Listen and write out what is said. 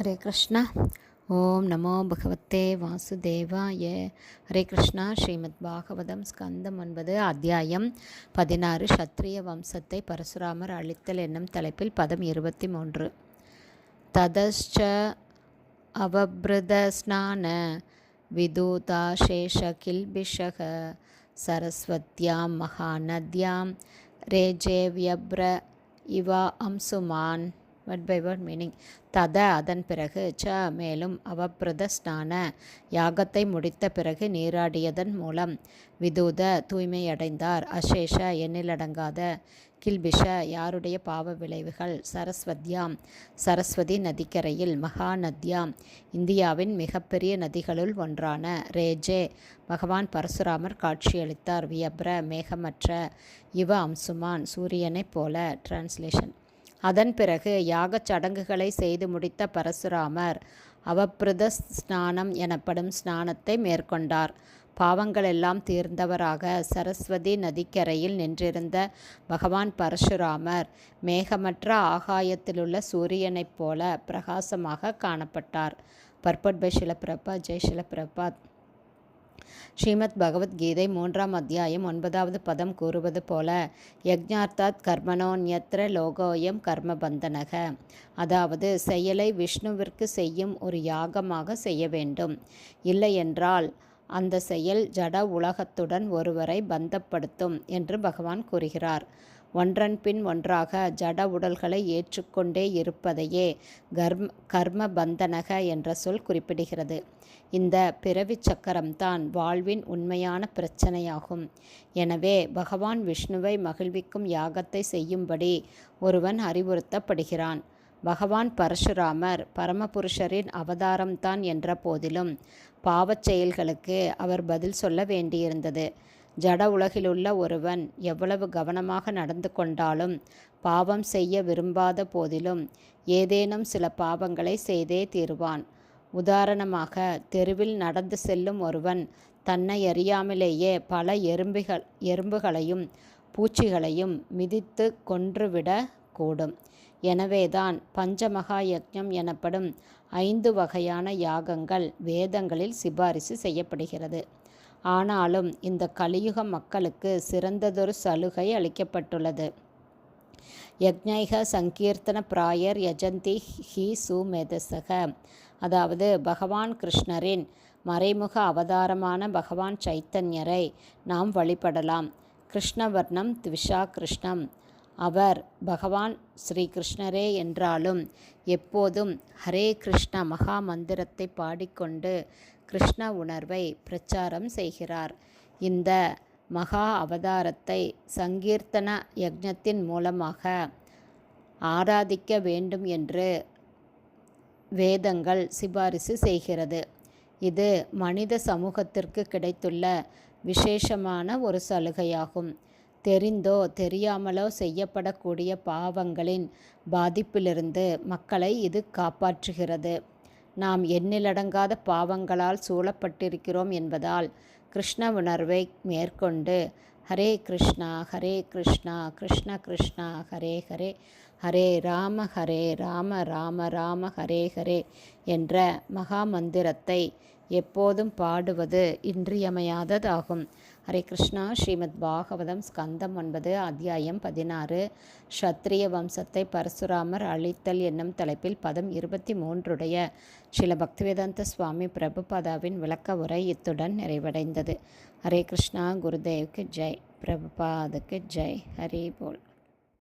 ஹரே கிருஷ்ணா. ஓம் நமோ பகவத்தே வாசுதேவாய. ஹரே கிருஷ்ணா. ஸ்ரீமத் பாகவதம் ஸ்கந்தம் 9 அத்தியாயம் 16 க்ஷத்ரிய வம்சத்தை பரசுராமர் அழித்தல் என்னும் தலைப்பில் பதம் 23. ததச்ச அவப்ருதஸ்நான விதூதாசேஷ கில்பிஷக சரஸ்வத்யாம் மகாநத்யாம் ரேஜேவ்யப்ர இவா அம்சுமான். Word by word meaning. தத அதன் பிறகு, ச மேலும், அவப்ருத ஸ்நான யாகத்தை முடித்த பிறகு நீராடியதன் மூலம், விதூத தூய்மையடைந்தார், அசேஷ எண்ணிலடங்காத, கில்பிஷ யாருடைய பாவ விளைவுகள், சரஸ்வத்யாம் சரஸ்வதி நதிக்கரையில், மகாநத்யாம் இந்தியாவின் மிகப்பெரிய நதிகளுள் ஒன்றான, ரேஜே பகவான் பரசுராமர் காட்சியளித்தார், வியப்ர மேகமற்ற, இவ அம்சுமான் சூரியனைப் போல. டிரான்ஸ்லேஷன். அதன் பிறகு யாகச் சடங்குகளை செய்து முடித்த பரசுராமர் அவப்ருத ஸ்நானம் எனப்படும் ஸ்நானத்தை மேற்கொண்டார். பாவங்களெல்லாம் தீர்ந்தவராக சரஸ்வதி நதிக்கரையில் நின்றிருந்த பகவான் பரசுராமர் மேகமற்ற ஆகாயத்திலுள்ள சூரியனைப் போல பிரகாசமாக காணப்பட்டார். பர்பட் பை ஷில பிரபாத். ஜெய் ஷில பிரபாத். ஸ்ரீமத் பகவத்கீதை 3ஆம் அத்தியாயம் 9வது பதம் கூறுவது போல, யஜ்ஞார்த்தாத் கர்மணோன்யத்ர லோகோயம் கர்மபந்தனக. அதாவது, செயலை விஷ்ணுவிற்கு செய்யும் ஒரு யாகமாக செய்ய வேண்டும். இல்லையென்றால் அந்த செயல் ஜட உலகத்துடன் ஒருவரை பந்தப்படுத்தும் என்று பகவான் கூறுகிறார். ஒன்றன் பின் ஒன்றாக ஜட உடல்களை ஏற்றுக்கொண்டே இருப்பதையே கர்ம பந்தனக என்ற சொல் குறிப்பிடுகிறது. இந்த பிறவி சக்கரம்தான் வாழ்வின் உண்மையான பிரச்சனையாகும். எனவே பகவான் விஷ்ணுவை மகிழ்விக்கும் யாகத்தை செய்யும்படி ஒருவன் அறிவுறுத்தப்படுகிறான். பகவான் பரசுராமர் பரமபுருஷரின் அவதாரம்தான் என்ற போதிலும் பாவச் செயல்களுக்கு அவர் பதில் சொல்ல வேண்டியிருந்தது. ஜட உலகிலுள்ள ஒருவன் எவ்வளவு கவனமாக நடந்து கொண்டாலும் பாவம் செய்ய விரும்பாத போதிலும் ஏதேனும் சில பாவங்களை செய்தே தீருவான். உதாரணமாக, தெருவில் நடந்து செல்லும் ஒருவன் தன்னை அறியாமலேயே பல எறும்புகளையும் பூச்சிகளையும் மிதித்து கொன்றுவிட கூடும். எனவேதான் பஞ்சமகா யஜ்ஞம் எனப்படும் 5 வகையான யாகங்கள் வேதங்களில் சிபாரிசு செய்யப்படுகிறது. ஆனாலும் இந்த கலியுக மக்களுக்கு சிறந்ததொரு சலுகை அளிக்கப்பட்டுள்ளது. யஜ்ஞைக சங்கீர்த்தன பிராயர் யஜந்தி ஹி சுமேதசக. அதாவது, பகவான் கிருஷ்ணரின் மறைமுக அவதாரமான பகவான் சைத்தன்யரை நாம் வழிபடலாம். கிருஷ்ணவர்ணம் த்விஷா கிருஷ்ணம். அவர் பகவான் ஸ்ரீகிருஷ்ணரே என்றாலும் எப்போதும் ஹரே கிருஷ்ண மகா மந்திரத்தை பாடிக்கொண்டு கிருஷ்ண உணர்வை பிரச்சாரம் செய்கிறார். இந்த மகா அவதாரத்தை சங்கீர்த்தன யஜ்ஞத்தின் மூலமாக ஆராதிக்க வேண்டும் என்று வேதங்கள் சிபாரிசு செய்கிறது. இது மனித சமூகத்திற்கு கிடைத்துள்ள விசேஷமான ஒரு சலுகையாகும். தெரிந்தோ தெரியாமலோ செய்யப்படக்கூடிய பாவங்களின் பாதிப்பிலிருந்து மக்களை இது காப்பாற்றுகிறது. நாம் எண்ணிலடங்காத பாவங்களால் சூழப்பட்டிருக்கிறோம் என்பதால் கிருஷ்ண உணர்வை மேற்கொண்டு ஹரே கிருஷ்ணா கிருஷ்ண கிருஷ்ணா ஹரே ஹரே, ஹரே ராம ராம ராம ஹரே ஹரே என்ற மகா மந்திரத்தை எப்போதும் பாடுவது இன்றியமையாததாகும். ஹரே கிருஷ்ணா. ஸ்ரீமத் பாகவதம் ஸ்கந்தம் 9 அத்தியாயம் 16 க்ஷத்ரிய வம்சத்தை பரசுராமர் அழித்தல் என்னும் தலைப்பில் பதம் 23 ஸ்ரீல பக்திவேதாந்த சுவாமி பிரபுபாதாவின் விளக்க உரை இத்துடன் நிறைவடைந்தது. ஹரே கிருஷ்ணா. குருதேவுக்கு ஜெய். பிரபுபாதுக்கு ஜெய். ஹரி போல்.